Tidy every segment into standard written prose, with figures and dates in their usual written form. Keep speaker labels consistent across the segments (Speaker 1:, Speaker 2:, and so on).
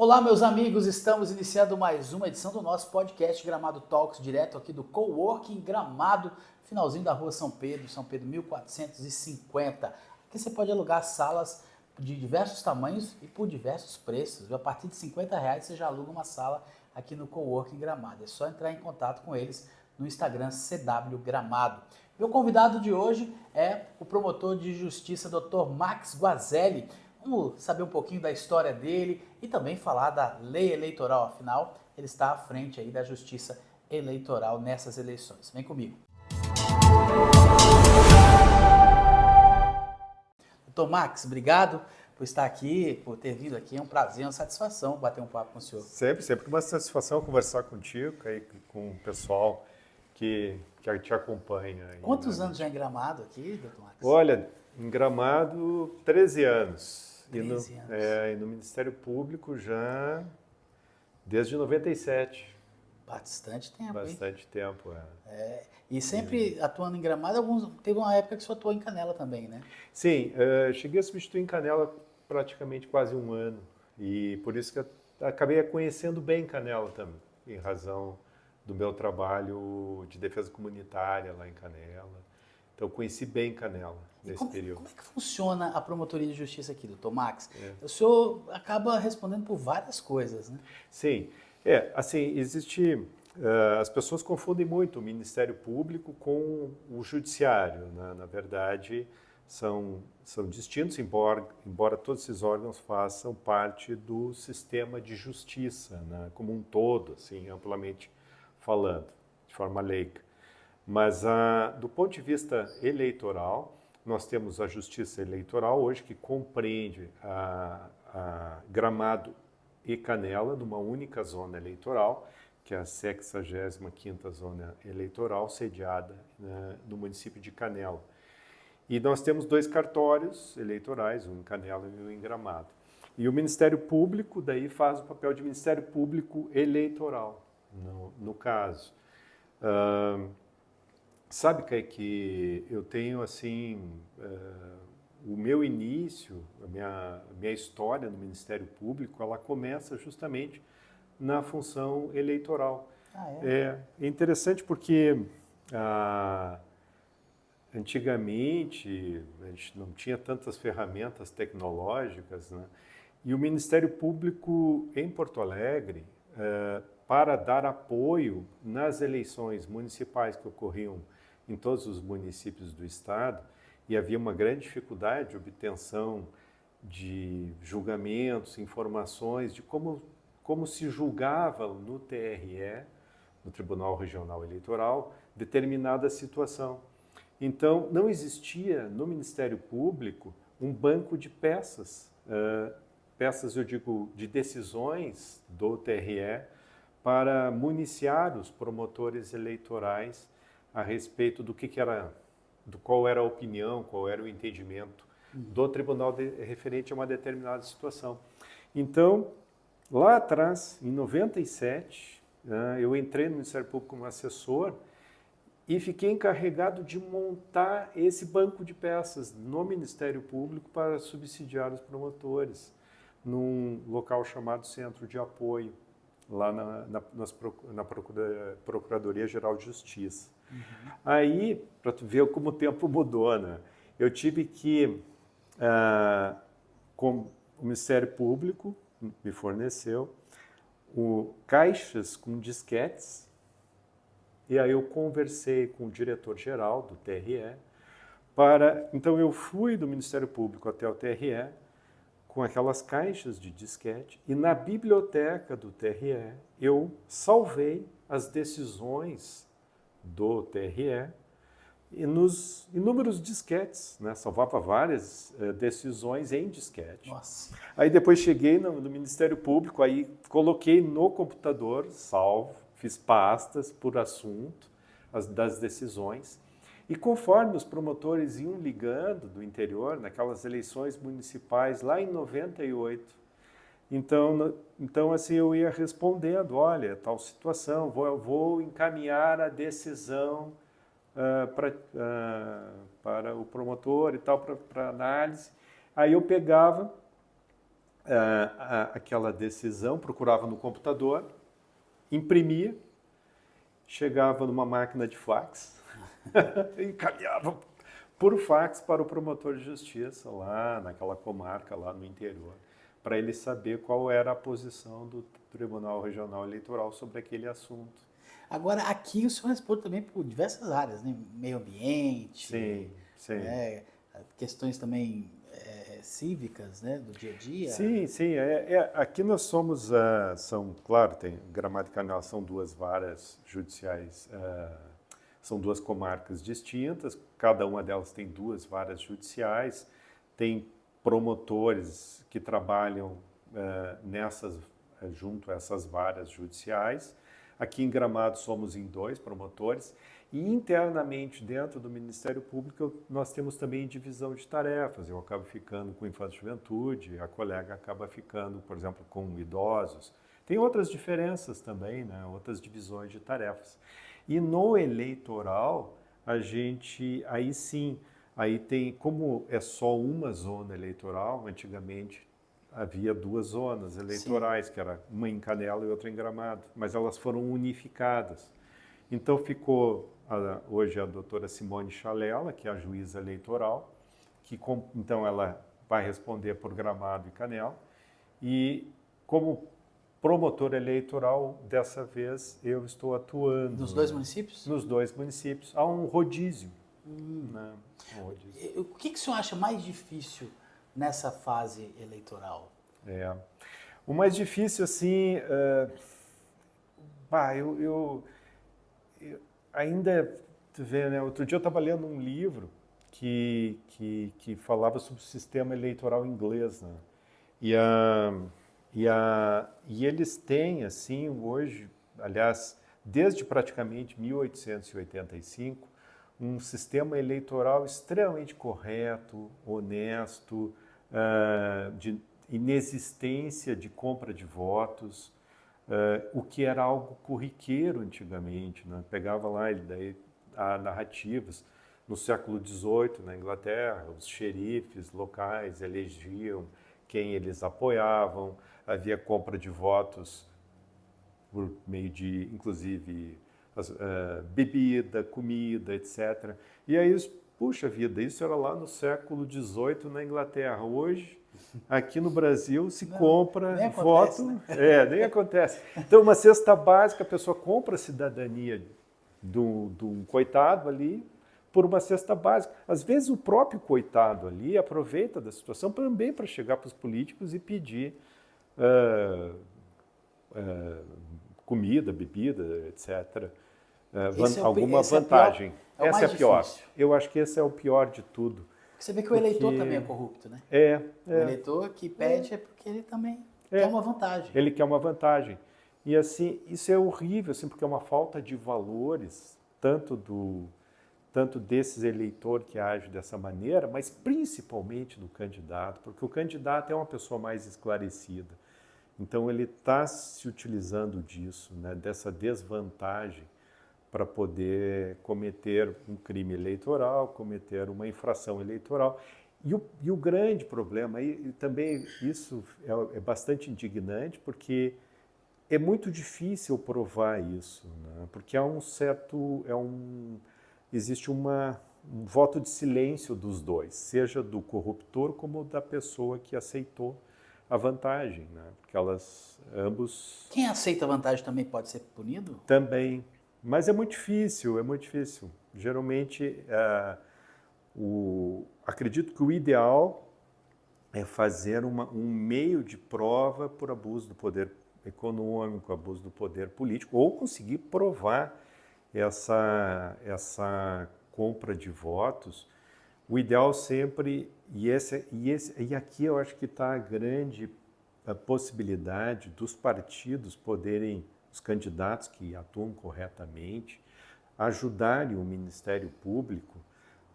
Speaker 1: Olá, meus amigos, estamos iniciando mais uma edição do nosso podcast Gramado Talks, direto aqui do Coworking Gramado, finalzinho da rua São Pedro 1450. Aqui você pode alugar salas de diversos tamanhos e por diversos preços. A partir de R$ 50 você já aluga uma sala aqui no Coworking Gramado. É só entrar em contato com eles no Instagram CW Gramado. Meu convidado de hoje é o promotor de justiça Dr. Max Guazelli. Vamos saber um pouquinho da história dele e também falar da lei eleitoral, afinal, ele está à frente aí da justiça eleitoral nessas eleições. Vem comigo. Doutor Max, obrigado por estar aqui, por ter vindo aqui. É um prazer, uma satisfação bater um papo com o senhor.
Speaker 2: Sempre uma satisfação conversar contigo e com o pessoal que te acompanha.
Speaker 1: Quantos anos já em Gramado aqui, doutor Max?
Speaker 2: Olha, em Gramado, 13 anos.
Speaker 1: 13 anos.
Speaker 2: E no Ministério Público já desde 97.
Speaker 1: Bastante tempo,
Speaker 2: Bastante tempo,
Speaker 1: E sempre atuando em Gramado, teve uma época que o senhor atuou em Canela também, né?
Speaker 2: Sim, cheguei a substituir em Canela praticamente quase um ano. E por isso que eu acabei conhecendo bem Canela também, em razão do meu trabalho de defesa comunitária lá em Canela. Então, conheci bem Canela nesse período.
Speaker 1: Como é que funciona a promotoria de justiça aqui, doutor Max? O senhor acaba respondendo por várias coisas, né?
Speaker 2: Sim. Assim, as pessoas confundem muito o Ministério Público com o Judiciário, né? Na verdade, são distintos, embora todos esses órgãos façam parte do sistema de justiça, né? Como um todo, assim, amplamente falando, de forma leiga. Mas, do ponto de vista eleitoral, nós temos a Justiça Eleitoral hoje, que compreende a Gramado e Canela numa única zona eleitoral, que é a 65ª Zona Eleitoral, sediada, né, no município de Canela. E nós temos 2 cartórios eleitorais, um em Canela e um em Gramado. E o Ministério Público, daí, faz o papel de Ministério Público Eleitoral, no caso. Sabe, Caio, que eu tenho, assim, o meu início, a minha história no Ministério Público, ela começa justamente na função eleitoral. É interessante porque antigamente a gente não tinha tantas ferramentas tecnológicas, né? E o Ministério Público em Porto Alegre, para dar apoio nas eleições municipais que ocorriam em todos os municípios do estado, e havia uma grande dificuldade de obtenção de julgamentos, informações de como se julgava no TRE, no Tribunal Regional Eleitoral, determinada situação. Então, não existia no Ministério Público um banco de peças, eu digo, de decisões do TRE, para municiar os promotores eleitorais a respeito qual era a opinião, qual era o entendimento do tribunal referente a uma determinada situação. Então, lá atrás, em 97, eu entrei no Ministério Público como assessor e fiquei encarregado de montar esse banco de peças no Ministério Público para subsidiar os promotores, num local chamado Centro de Apoio, lá na Procuradoria-Geral de Justiça. Aí, para tu ver como o tempo mudou, né? Eu tive que, como o Ministério Público me forneceu, caixas com disquetes, e aí eu conversei com o diretor-geral do TRE, então eu fui do Ministério Público até o TRE, com aquelas caixas de disquete, e na biblioteca do TRE eu salvei as decisões do TRE e nos inúmeros disquetes, né? Salvava várias decisões em disquete.
Speaker 1: Nossa.
Speaker 2: Aí depois cheguei no Ministério Público, aí coloquei no computador, salvo, fiz pastas por assunto das decisões. E conforme os promotores iam ligando do interior, naquelas eleições municipais lá em 98, então assim, eu ia respondendo, olha, tal situação, vou encaminhar a decisão para o promotor e tal, para análise. Aí eu pegava aquela decisão, procurava no computador, imprimia, chegava numa máquina de fax, encaminhava por fax para o promotor de justiça lá naquela comarca, lá no interior, para ele saber qual era a posição do Tribunal Regional Eleitoral sobre aquele assunto.
Speaker 1: Agora, aqui o senhor responde também por diversas áreas, né? Meio ambiente,
Speaker 2: Sim, sim.
Speaker 1: né? Questões também cívicas, né? Do dia a dia.
Speaker 2: Sim, sim. Aqui nós somos, claro, tem Gramado e Canela são duas varas judiciais, são duas comarcas distintas, cada uma delas tem duas varas judiciais, tem promotores que trabalham junto a essas varas judiciais. Aqui em Gramado somos em 2 promotores e internamente dentro do Ministério Público nós temos também divisão de tarefas. Eu acabo ficando com Infância e Juventude, a colega acaba ficando, por exemplo, com idosos. Tem outras diferenças também, né? Outras divisões de tarefas. E no eleitoral, aí sim, aí tem, como é só uma zona eleitoral, antigamente havia 2 zonas eleitorais, sim, que era uma em Canela e outra em Gramado, mas elas foram unificadas. Então ficou hoje a doutora Simone Chalela, que é a juíza eleitoral, então ela vai responder por Gramado e Canela, e como promotor eleitoral, dessa vez eu estou atuando.
Speaker 1: Nos 2 municípios?
Speaker 2: Nos 2 municípios. Há um rodízio. Né? Um rodízio.
Speaker 1: O que o senhor acha mais difícil nessa fase eleitoral?
Speaker 2: O mais difícil, assim, eu ainda, tu vê, né? Outro dia eu estava lendo um livro que falava sobre o sistema eleitoral inglês, né? E eles têm, assim, hoje, aliás, desde praticamente 1885, um sistema eleitoral extremamente correto, honesto, de inexistência de compra de votos, o que era algo corriqueiro antigamente, né? Pegava lá narrativas no século XVIII na Inglaterra, os xerifes locais elegiam quem eles apoiavam, havia compra de votos por meio de, inclusive, bebida, comida, etc. E aí, puxa vida, isso era lá no século XVIII na Inglaterra. Hoje, aqui no Brasil, se compra
Speaker 1: nem
Speaker 2: voto.
Speaker 1: Acontece, né?
Speaker 2: Nem acontece. Então, uma cesta básica, a pessoa compra a cidadania de um coitado ali por uma cesta básica. Às vezes, o próprio coitado ali aproveita da situação também para chegar para os políticos e pedir comida, bebida, etc. Alguma vantagem. Essa é a pior. Eu acho que esse é o pior de tudo.
Speaker 1: Você vê que o eleitor também é corrupto, né? O eleitor que pede é porque ele também quer uma vantagem.
Speaker 2: Ele quer uma vantagem. E assim, isso é horrível, assim, porque é uma falta de valores, tanto desses eleitores que agem dessa maneira, mas principalmente do candidato, porque o candidato é uma pessoa mais esclarecida. Então ele está se utilizando disso, né, dessa desvantagem, para poder cometer um crime eleitoral, cometer uma infração eleitoral. E o grande problema, e também isso é bastante indignante, porque é muito difícil provar isso, né? Porque existe um voto de silêncio dos dois, seja do corruptor como da pessoa que aceitou a vantagem, né? Porque ambos...
Speaker 1: Quem aceita a vantagem também pode ser punido?
Speaker 2: Também. Mas é muito difícil, é muito difícil. Geralmente, acredito que o ideal é fazer um meio de prova por abuso do poder econômico, abuso do poder político, ou conseguir provar essa compra de votos. O ideal sempre, e aqui eu acho que está a grande possibilidade dos partidos poderem, os candidatos que atuam corretamente, ajudarem o Ministério Público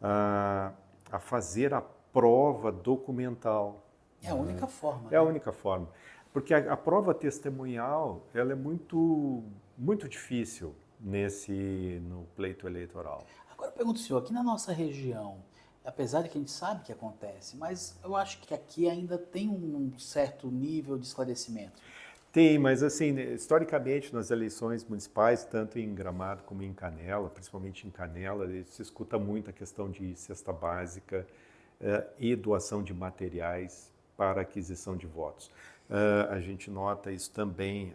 Speaker 2: a fazer a prova documental.
Speaker 1: É a única forma.
Speaker 2: É a única forma. Porque a prova testemunhal ela é muito, muito difícil no pleito eleitoral.
Speaker 1: Agora eu pergunto, senhor, aqui na nossa região, apesar de que a gente sabe que acontece, mas eu acho que aqui ainda tem um certo nível de esclarecimento.
Speaker 2: Tem, mas assim, historicamente nas eleições municipais, tanto em Gramado como em Canela, principalmente em Canela, se escuta muito a questão de cesta básica e doação de materiais para aquisição de votos. A gente nota isso também,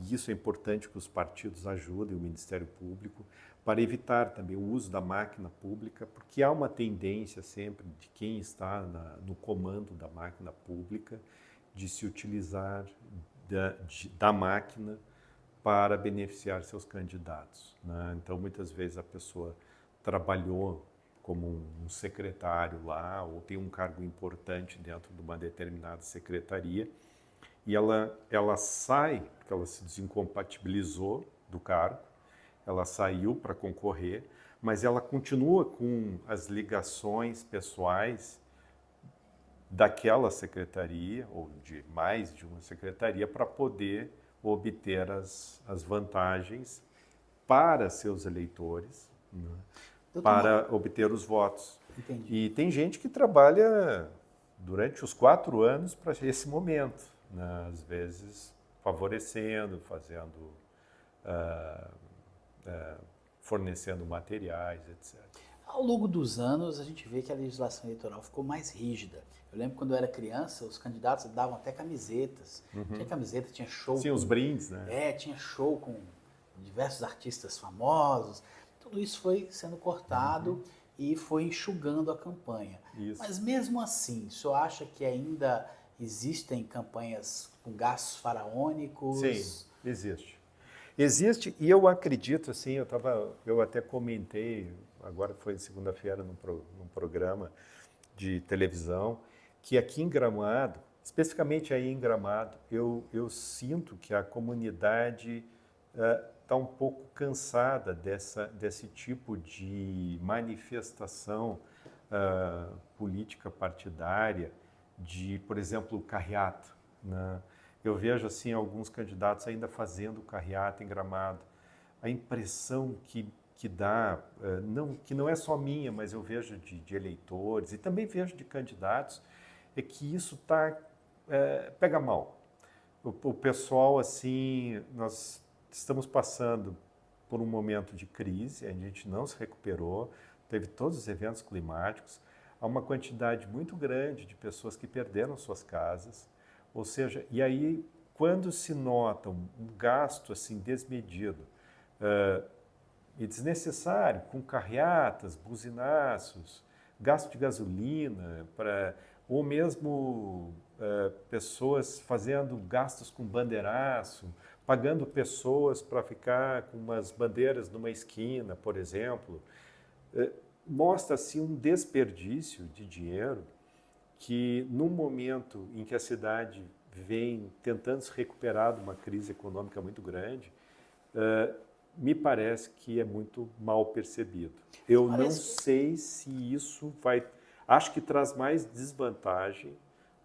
Speaker 2: e isso é importante que os partidos ajudem o Ministério Público para evitar também o uso da máquina pública, porque há uma tendência sempre de quem está no comando da máquina pública de se utilizar da máquina para beneficiar seus candidatos, né? Então, muitas vezes a pessoa trabalhou como um secretário lá ou tem um cargo importante dentro de uma determinada secretaria e ela sai, porque ela se desincompatibilizou do cargo, ela saiu para concorrer, mas ela continua com as ligações pessoais daquela secretaria, ou de mais de uma secretaria, para poder obter as vantagens para seus eleitores, né, para obter os votos.
Speaker 1: Entendi.
Speaker 2: E tem gente que trabalha durante os 4 anos para esse momento, né, às vezes favorecendo, fazendo, fornecendo materiais, etc.
Speaker 1: Ao longo dos anos, a gente vê que a legislação eleitoral ficou mais rígida. Eu lembro quando eu era criança, os candidatos davam até camisetas. Tinha camiseta, tinha show.
Speaker 2: Sim, os brindes, né?
Speaker 1: Tinha show com diversos artistas famosos. Tudo isso foi sendo cortado e foi enxugando a campanha.
Speaker 2: Isso.
Speaker 1: Mas mesmo assim, o senhor acha que ainda existem campanhas com gastos faraônicos?
Speaker 2: Sim, existe. Existe, e eu acredito, assim, eu até comentei, agora foi segunda-feira num programa de televisão, que aqui em Gramado, especificamente aí em Gramado, eu sinto que a comunidade está um pouco cansada desse tipo de manifestação política partidária, de, por exemplo, carreata, né? Eu vejo assim alguns candidatos ainda fazendo carreata em Gramado. A impressão que dá, que não é só minha, mas eu vejo de eleitores e também vejo de candidatos, é que isso pega mal. O pessoal, assim, nós estamos passando por um momento de crise, a gente não se recuperou, teve todos os eventos climáticos, há uma quantidade muito grande de pessoas que perderam suas casas, ou seja, e aí quando se nota um gasto assim desmedido e desnecessário, com carreatas, buzinaços, gasto de gasolina, ou mesmo pessoas fazendo gastos com bandeiraço, pagando pessoas para ficar com umas bandeiras numa esquina, por exemplo, mostra-se um desperdício de dinheiro que, no momento em que a cidade vem tentando se recuperar de uma crise econômica muito grande, me parece que é muito mal percebido. Eu não sei se isso vai... Acho que traz mais desvantagem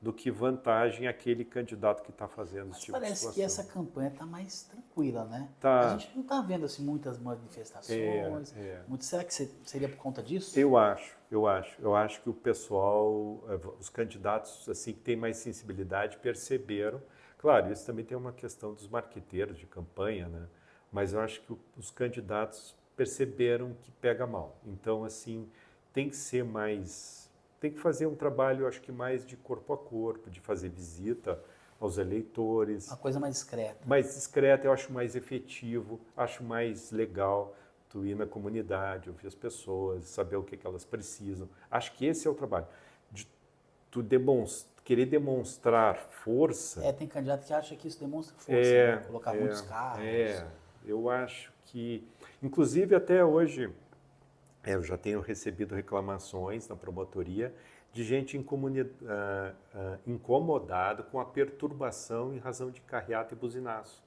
Speaker 2: do que vantagem aquele candidato que está fazendo esse tipo de situação.
Speaker 1: Parece que essa campanha está mais tranquila, né?
Speaker 2: Tá.
Speaker 1: A gente não está vendo assim, muitas manifestações. Será que seria por conta disso?
Speaker 2: Eu acho que o pessoal, os candidatos assim que têm mais sensibilidade perceberam. Claro, isso também tem uma questão dos marqueteiros de campanha, né? Mas eu acho que os candidatos perceberam que pega mal. Então, assim, tem que ser mais... Tem que fazer um trabalho, acho que mais de corpo a corpo, de fazer visita aos eleitores.
Speaker 1: Uma coisa mais discreta.
Speaker 2: Mais discreta, eu acho mais efetivo, acho mais legal tu ir na comunidade, ouvir as pessoas, saber o que elas precisam. Acho que esse é o trabalho. De tu querer demonstrar força...
Speaker 1: tem candidato que acha que isso demonstra força, né? Colocar muitos carros.
Speaker 2: Eu acho que... Inclusive, até hoje... Eu já tenho recebido reclamações na promotoria de gente incomodada com a perturbação em razão de carreata e buzinaço.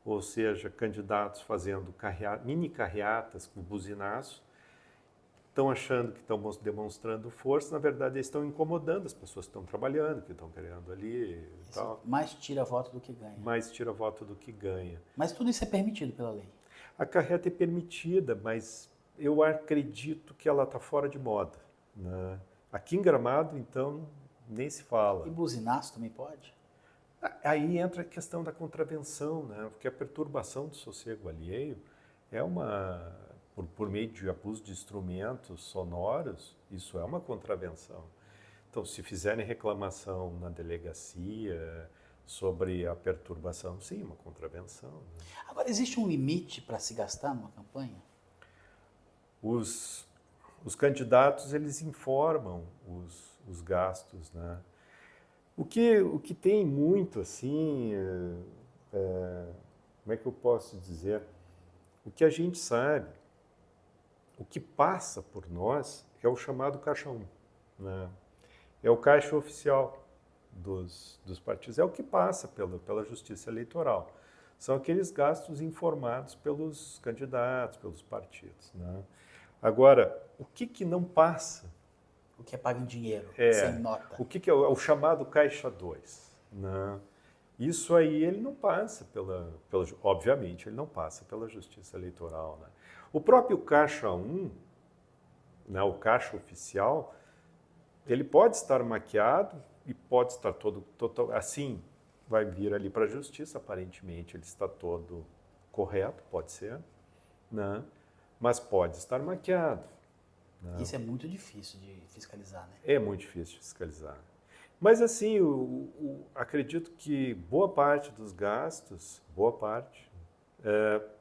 Speaker 2: Ou seja, candidatos fazendo mini carreatas com buzinaço, estão achando que estão demonstrando força, na verdade eles estão incomodando as pessoas que estão trabalhando, que estão querendo ali e tal.
Speaker 1: Mais tira voto do que ganha.
Speaker 2: Mais tira voto do que ganha.
Speaker 1: Mas tudo isso é permitido pela lei?
Speaker 2: A carreata é permitida, mas... eu acredito que ela está fora de moda. né? Aqui em Gramado, então, nem se fala.
Speaker 1: E buzinaço também pode?
Speaker 2: Aí entra a questão da contravenção, né? Porque a perturbação do sossego alheio é por meio de abuso de instrumentos sonoros, isso é uma contravenção. Então, se fizerem reclamação na delegacia sobre a perturbação, sim, uma contravenção, né?
Speaker 1: Agora, existe um limite para se gastar numa campanha?
Speaker 2: Os candidatos, eles informam os gastos, né? O que tem muito, assim, como é que eu posso dizer? O que a gente sabe, o que passa por nós é o chamado Caixa 1, né? É o caixa oficial dos partidos, é o que passa pela Justiça Eleitoral. São aqueles gastos informados pelos candidatos, pelos partidos, né? Agora, o que não passa?
Speaker 1: O que é pago em dinheiro, sem nota?
Speaker 2: O que é o chamado Caixa 2, né? Isso aí ele não passa obviamente, ele não passa pela Justiça Eleitoral, né? O próprio Caixa 1, né, o caixa oficial, ele pode estar maquiado e pode estar todo assim, vai vir ali para a Justiça, aparentemente ele está todo correto, pode ser, né? Mas pode estar maquiado. Né?
Speaker 1: Isso é muito difícil de fiscalizar, né?
Speaker 2: É muito difícil de fiscalizar. Mas assim, acredito que boa parte dos gastos,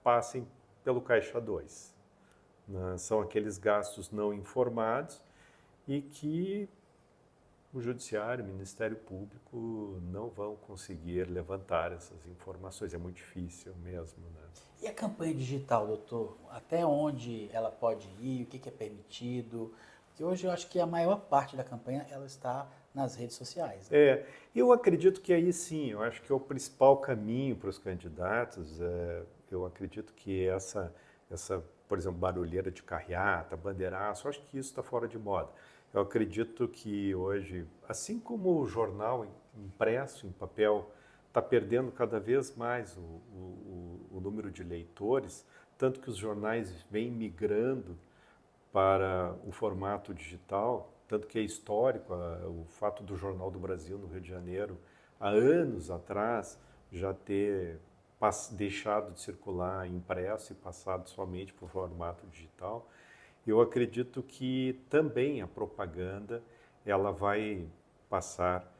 Speaker 2: passem pelo Caixa 2. Né? São aqueles gastos não informados e que o Judiciário, o Ministério Público não vão conseguir levantar essas informações. É muito difícil mesmo, né?
Speaker 1: E a campanha digital, doutor? Até onde ela pode ir? O que é permitido? Porque hoje eu acho que a maior parte da campanha ela está nas redes sociais. Né?
Speaker 2: Eu acredito que aí sim, eu acho que é o principal caminho para os candidatos. Eu acredito que essa, por exemplo, barulheira de carreata, bandeiraço, eu acho que isso está fora de moda. Eu acredito que hoje, assim como o jornal impresso em papel está perdendo cada vez mais o número de leitores, tanto que os jornais vêm migrando para o formato digital, tanto que é histórico o fato do Jornal do Brasil no Rio de Janeiro, há anos atrás, já ter deixado de circular impresso e passado somente para o formato digital. Eu acredito que também a propaganda ela vai passar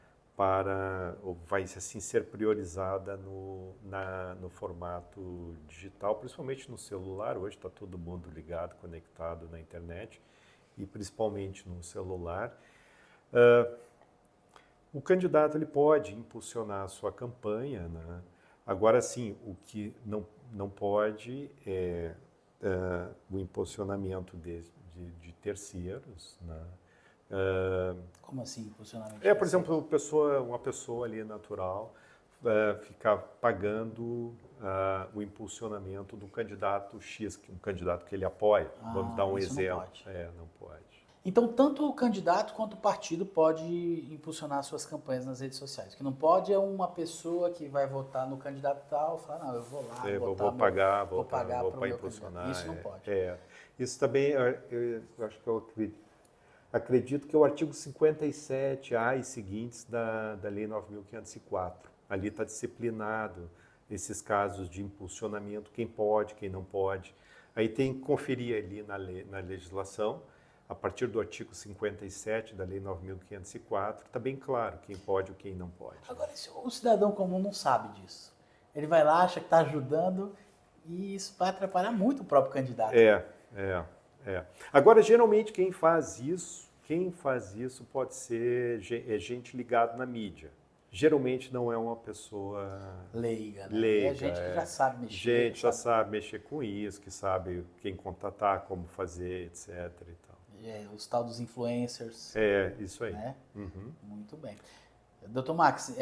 Speaker 2: ou vai assim ser priorizada no formato digital, principalmente no celular. Hoje está todo mundo ligado, conectado na internet e principalmente no celular. O candidato ele pode impulsionar a sua campanha, né? Agora sim, o que não pode é o impulsionamento de terceiros, né?
Speaker 1: Como assim, impulsionamento?
Speaker 2: Por exemplo, uma pessoa ali natural ficar pagando o impulsionamento do candidato X, um candidato que ele apoia. Vamos dar um exemplo.
Speaker 1: Não pode.
Speaker 2: Não pode.
Speaker 1: Então, tanto o candidato quanto o partido pode impulsionar suas campanhas nas redes sociais. O que não pode é uma pessoa que vai votar no candidato tal, falar, não, eu vou lá,
Speaker 2: vou pagar para impulsionar.
Speaker 1: Isso não pode.
Speaker 2: Isso também, eu acho que acredito que é o artigo 57A e seguintes da Lei 9.504. Ali está disciplinado esses casos de impulsionamento, quem pode, quem não pode. Aí tem que conferir ali na legislação, a partir do artigo 57 da Lei 9.504, está bem claro quem pode e quem não pode.
Speaker 1: Agora, se o cidadão comum não sabe disso, ele vai lá, acha que está ajudando e isso vai atrapalhar muito o próprio candidato.
Speaker 2: Agora, geralmente, quem faz isso pode ser gente ligada na mídia. Geralmente não é uma pessoa
Speaker 1: leiga, né?
Speaker 2: Leiga,
Speaker 1: é gente que já sabe mexer.
Speaker 2: Gente já sabe mexer com isso, que sabe quem contatar, como fazer, etc. E tal.
Speaker 1: Os tal dos influencers.
Speaker 2: Isso aí.
Speaker 1: Né?
Speaker 2: Uhum.
Speaker 1: Muito bem. Doutor Max,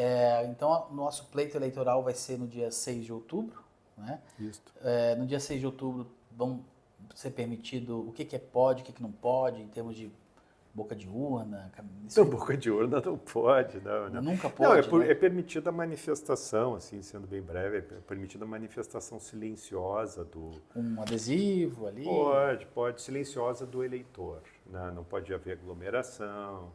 Speaker 1: então o nosso pleito eleitoral vai ser no dia 6 de outubro, né?
Speaker 2: Isso.
Speaker 1: No dia 6 de outubro vão ser permitido o que pode, o que não pode, em termos de boca de urna?
Speaker 2: Não, boca de urna não pode, não.
Speaker 1: Nunca
Speaker 2: Não,
Speaker 1: pode, né?
Speaker 2: é permitida a manifestação, assim, sendo bem breve, é permitida a manifestação silenciosa do...
Speaker 1: Um adesivo ali?
Speaker 2: Pode, silenciosa do eleitor, né? Não pode haver aglomeração,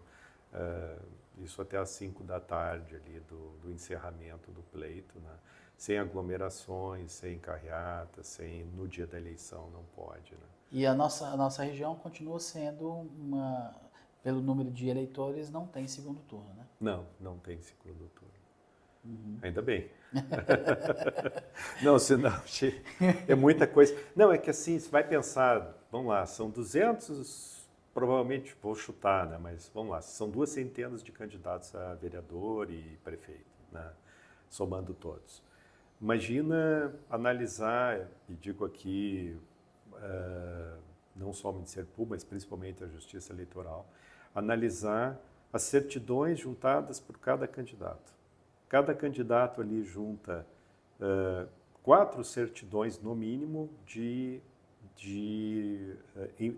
Speaker 2: isso até às 5 da tarde ali do encerramento do pleito, né? Sem aglomerações, sem carreatas, no dia da eleição não pode, né?
Speaker 1: E a nossa região continua sendo pelo número de eleitores, não tem segundo turno, né?
Speaker 2: Não tem segundo turno. Ainda bem. Não, senão é muita coisa. Não, é que assim, você vai pensar, vamos lá, são 200, provavelmente, vou chutar, né? Mas vamos lá, são 2 centenas de candidatos a vereador e prefeito, né? Somando todos. Imagina analisar, e digo aqui, não só o Ministério Público, mas principalmente a Justiça Eleitoral, analisar as certidões juntadas por cada candidato. Cada candidato ali junta 4 certidões, no mínimo, de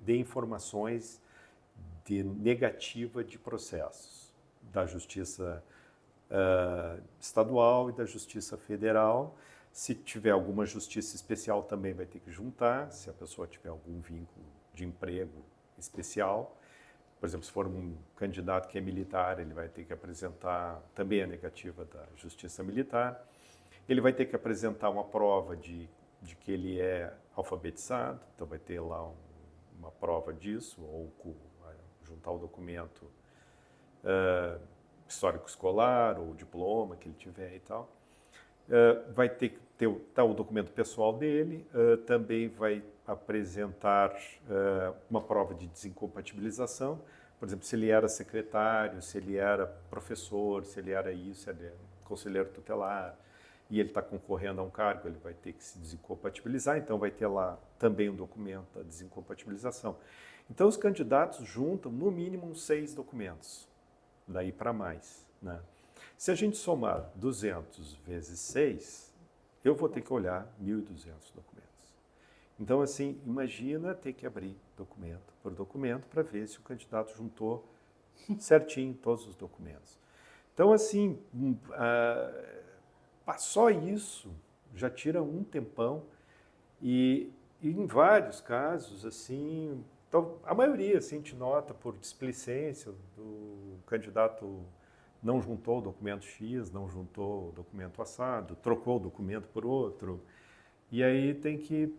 Speaker 2: informações negativa de processos da Justiça Estadual e da Justiça Federal. Se tiver alguma justiça especial, também vai ter que juntar, se a pessoa tiver algum vínculo de emprego especial. Por exemplo, se for um candidato que é militar, ele vai ter que apresentar também a negativa da Justiça Militar. Ele vai ter que apresentar uma prova de que ele é alfabetizado, então vai ter lá uma prova disso, ou juntar o documento histórico escolar, ou diploma que ele tiver e tal. Vai ter que ter o documento pessoal dele, também vai apresentar uma prova de desincompatibilização, por exemplo, se ele era secretário, se ele era professor, se ele era isso, se ele era conselheiro tutelar, e ele está concorrendo a um cargo, ele vai ter que se desincompatibilizar, então vai ter lá também um documento da desincompatibilização. Então os candidatos juntam no mínimo uns 6 documentos, daí para mais, né? Se a gente somar 200 vezes 6, eu vou ter que olhar 1.200 documentos. Então, assim, imagina ter que abrir documento por documento para ver se o candidato juntou certinho todos os documentos. Então, assim, só isso já tira um tempão e em vários casos, assim, então, a maioria, assim, a gente nota por displicência do candidato não juntou o documento X, não juntou o documento assado, trocou o documento por outro, e aí tem que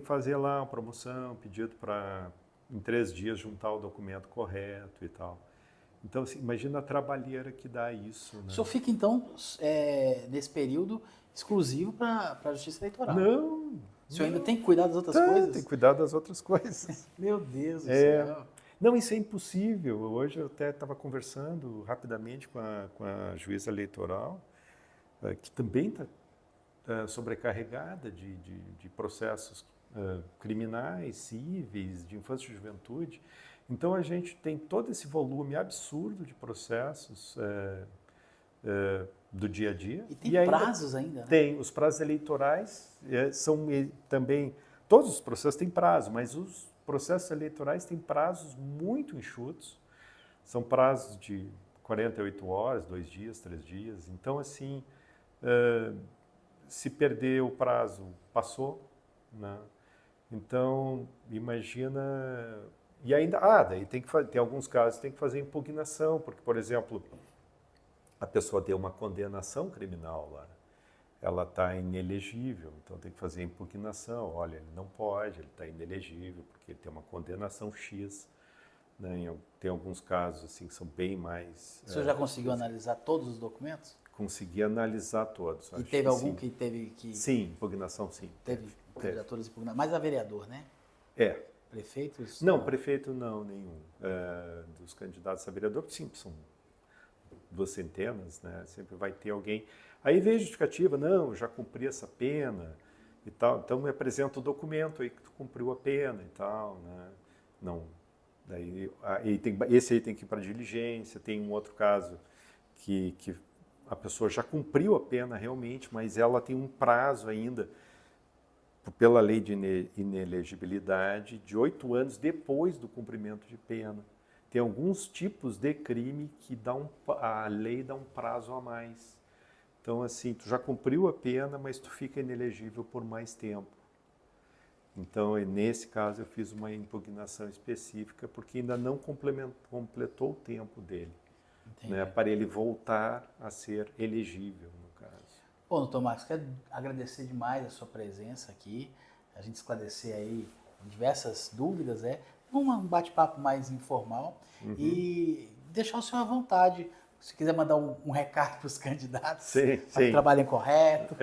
Speaker 2: fazer lá uma promoção, pedido para, em 3 dias, juntar o documento correto e tal. Então, assim, imagina a trabalheira que dá isso, né?
Speaker 1: O senhor fica, então, nesse período exclusivo para a Justiça Eleitoral?
Speaker 2: Não.
Speaker 1: O senhor ainda tem que cuidar das outras coisas?
Speaker 2: Tem que cuidar das outras coisas.
Speaker 1: Meu Deus do céu.
Speaker 2: Não, isso é impossível. Hoje eu até estava conversando rapidamente com a juíza eleitoral, que também está sobrecarregada de processos criminais, cíveis, de infância e juventude. Então a gente tem todo esse volume absurdo de processos do dia a dia.
Speaker 1: E tem prazos ainda, né?
Speaker 2: Tem. Os prazos eleitorais são também... Todos os processos têm prazo, mas os processos eleitorais têm prazos muito enxutos, são prazos de 48 horas, 2 dias, 3 dias. Então, assim, se perder o prazo, passou, né? Então, imagina... E ainda, daí tem alguns casos que tem que fazer impugnação, porque, por exemplo, a pessoa deu uma condenação criminal lá, ela está inelegível, então tem que fazer impugnação. Olha, ele não pode, ele está inelegível porque ele tem uma condenação X, né? Tem alguns casos assim que são bem mais...
Speaker 1: O senhor já conseguiu analisar todos os documentos?
Speaker 2: Consegui analisar todos.
Speaker 1: E teve algum que teve que...
Speaker 2: Sim, impugnação sim.
Speaker 1: Teve candidaturas impugnadas, mas a vereador, né? Prefeitos?
Speaker 2: Não, prefeito não, nenhum. Dos candidatos a vereador, sim, são 2 centenas, né? Sempre vai ter alguém... Aí vem a justificativa, não, já cumpri essa pena e tal, então me apresenta o documento aí que tu cumpriu a pena e tal, né? Não, daí esse aí tem que ir para diligência. Tem um outro caso que a pessoa já cumpriu a pena realmente, mas ela tem um prazo ainda, pela lei de inelegibilidade, de 8 anos depois do cumprimento de pena. tem alguns tipos de crime que a lei dá um prazo a mais. Então, assim, tu já cumpriu a pena, mas tu fica inelegível por mais tempo. Então, nesse caso, eu fiz uma impugnação específica, porque ainda não completou o tempo dele, né, para ele voltar a ser elegível, no caso.
Speaker 1: Bom, doutor Marcos, quero agradecer demais a sua presença aqui, a gente esclarecer aí diversas dúvidas, num bate-papo mais informal, e deixar o senhor à vontade, se quiser mandar um recado para os candidatos, para que trabalhem correto.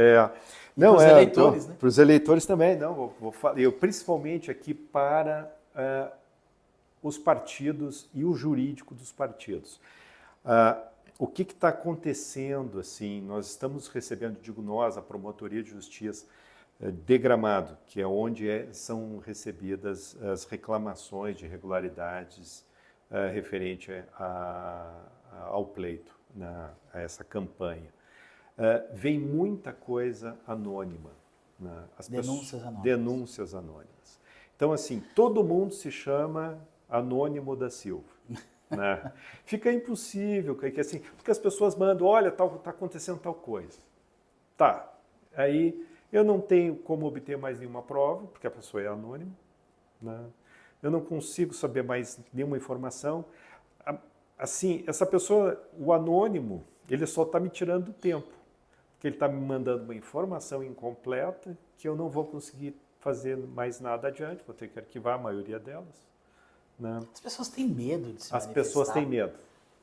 Speaker 2: Não,
Speaker 1: para os eleitores, né?
Speaker 2: Para os eleitores também, não. Vou falar, eu principalmente aqui para os partidos e o jurídico dos partidos. O que está acontecendo, assim, nós estamos recebendo, digo nós, a Promotoria de Justiça de Gramado, que é onde são recebidas as reclamações de irregularidades referente ao pleito, a essa campanha. Vem muita coisa anônima. Né? Denúncias anônimas. Então, assim, todo mundo se chama Anônimo da Silva. Né? Fica impossível, assim, porque as pessoas mandam, olha, está acontecendo tal coisa. Tá, aí eu não tenho como obter mais nenhuma prova, porque a pessoa é anônima. Né? Eu não consigo saber mais nenhuma informação. Assim, essa pessoa, o anônimo, ele só está me tirando do tempo, porque ele está me mandando uma informação incompleta que eu não vou conseguir fazer mais nada adiante, vou ter que arquivar a maioria delas. Né?
Speaker 1: As pessoas têm medo de se manifestar.
Speaker 2: As pessoas têm medo.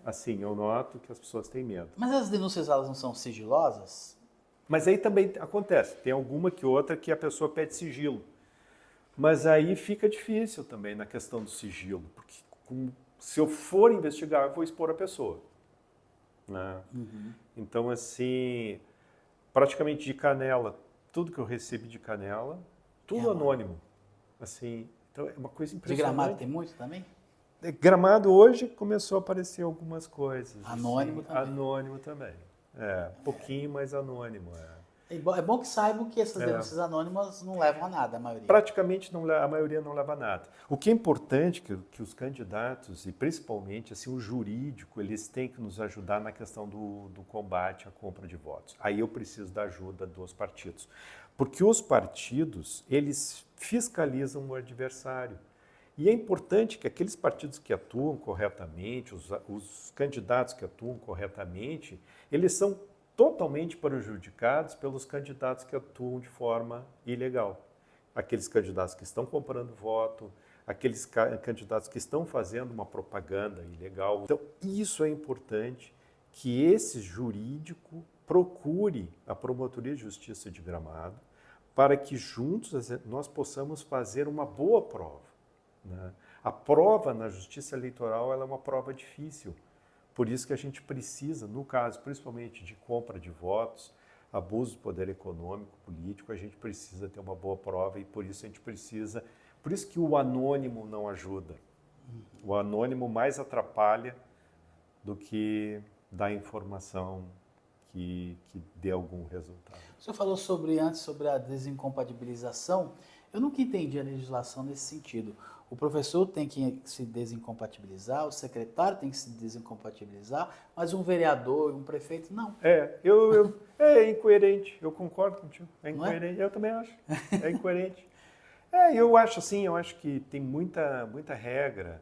Speaker 2: Assim, eu noto que as pessoas têm medo.
Speaker 1: Mas as denúncias, elas não são sigilosas?
Speaker 2: Mas aí também acontece, tem alguma que outra que a pessoa pede sigilo. Mas aí fica difícil também na questão do sigilo, porque se eu for investigar, eu vou expor a pessoa. Né? Então, assim, praticamente de Canela, tudo que eu recebi de Canela, tudo anônimo. Assim, então é uma coisa impressionante.
Speaker 1: De Gramado tem muito também?
Speaker 2: Gramado hoje começou a aparecer algumas coisas.
Speaker 1: Anônimo
Speaker 2: assim,
Speaker 1: também.
Speaker 2: Anônimo também. Um pouquinho mais anônimo.
Speaker 1: É bom que saibam que essas denúncias anônimas não levam a nada, a maioria.
Speaker 2: Praticamente a maioria não leva a nada. O que é importante que os candidatos, e principalmente assim, o jurídico, eles têm que nos ajudar na questão do combate à compra de votos. Aí eu preciso da ajuda dos partidos. Porque os partidos, eles fiscalizam o adversário. E é importante que aqueles partidos que atuam corretamente, os candidatos que atuam corretamente, eles são totalmente prejudicados pelos candidatos que atuam de forma ilegal. Aqueles candidatos que estão comprando voto, aqueles candidatos que estão fazendo uma propaganda ilegal. Então, isso é importante que esse jurídico procure a Promotoria de Justiça de Gramado para que juntos nós possamos fazer uma boa prova. Né? A prova na Justiça Eleitoral ela é uma prova difícil. Por isso que a gente precisa, no caso principalmente de compra de votos, abuso do poder econômico, político, a gente precisa ter uma boa prova e por isso a gente precisa... Por isso que o anônimo não ajuda. O anônimo mais atrapalha do que dá informação que dê algum resultado.
Speaker 1: O senhor falou antes sobre a desincompatibilização. Eu nunca entendi a legislação nesse sentido. O professor tem que se desincompatibilizar, o secretário tem que se desincompatibilizar, mas um vereador, um prefeito, não.
Speaker 2: É incoerente, eu concordo contigo. É incoerente, eu também acho. É incoerente. Eu acho que tem muita regra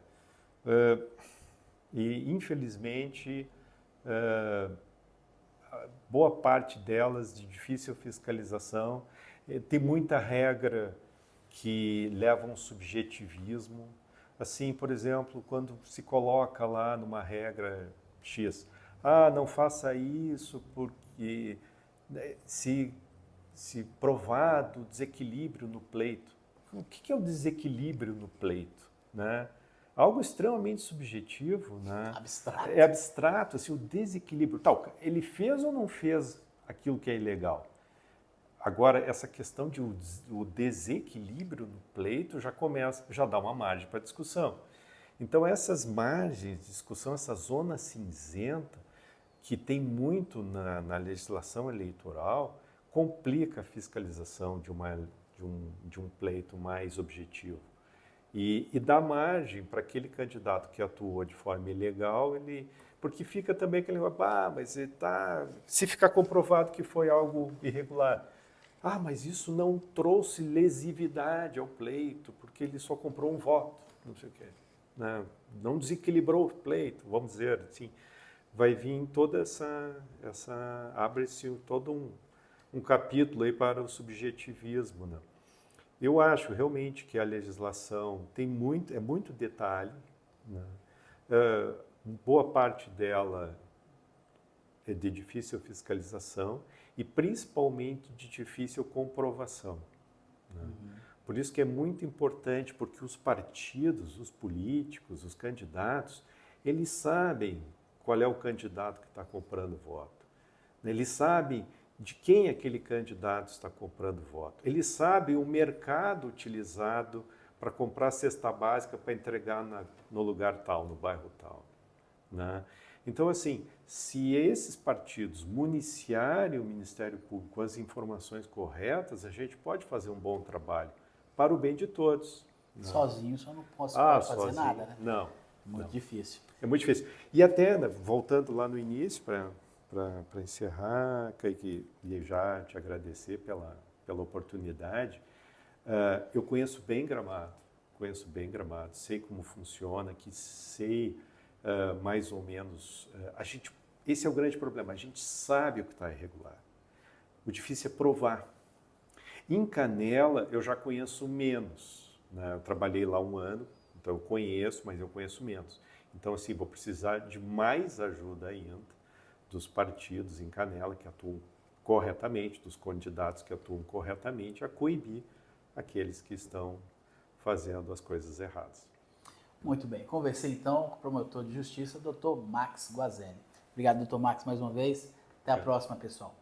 Speaker 2: e, infelizmente, boa parte delas de difícil fiscalização, tem muita regra que leva a um subjetivismo. Assim, por exemplo, quando se coloca lá numa regra X, não faça isso porque se provado desequilíbrio no pleito. O que é o desequilíbrio no pleito? Né? Algo extremamente subjetivo. Né?
Speaker 1: Abstrato.
Speaker 2: É abstrato, assim, o desequilíbrio. Ele fez ou não fez aquilo que é ilegal? Agora, essa questão de o desequilíbrio no pleito já dá uma margem para discussão. Então, essas margens de discussão, essa zona cinzenta, que tem muito na legislação eleitoral, complica a fiscalização de um pleito mais objetivo. e dá margem para aquele candidato que atuou de forma ilegal, porque fica também aquele negócio, mas se ficar comprovado que foi algo irregular, mas isso não trouxe lesividade ao pleito, porque ele só comprou um voto, não sei o quê, né? Não desequilibrou o pleito, vamos dizer assim. Vai vir toda abre-se todo um capítulo aí para o subjetivismo, né? Eu acho realmente que a legislação é muito detalhe, né? Boa parte dela é de difícil fiscalização e principalmente de difícil comprovação, né? Por isso que é muito importante, porque os partidos, os políticos, os candidatos, eles sabem qual é o candidato que está comprando voto. Eles sabem de quem aquele candidato está comprando voto. Eles sabem o mercado utilizado para comprar cesta básica para entregar no lugar tal, no bairro tal, né? Então, assim, se esses partidos municiarem o Ministério Público com as informações corretas, a gente pode fazer um bom trabalho para o bem de todos, né?
Speaker 1: Sozinho só não posso fazer
Speaker 2: sozinho,
Speaker 1: nada, né?
Speaker 2: Não.
Speaker 1: Muito difícil.
Speaker 2: É muito difícil. E até, né, voltando lá no início, para encerrar, Kaique, e já te agradecer pela oportunidade, eu conheço bem Gramado, sei como funciona, sei mais ou menos, esse é o grande problema, a gente sabe o que está irregular. O difícil é provar. Em Canela, eu já conheço menos, né? Eu trabalhei lá 1 ano, então eu conheço, mas eu conheço menos. Então, assim, vou precisar de mais ajuda ainda dos partidos em Canela que atuam corretamente, dos candidatos que atuam corretamente, a coibir aqueles que estão fazendo as coisas erradas.
Speaker 1: Muito bem. Conversei então com o promotor de justiça, Dr. Max Guazelli. Obrigado, Dr. Max, mais uma vez. Até a próxima, pessoal.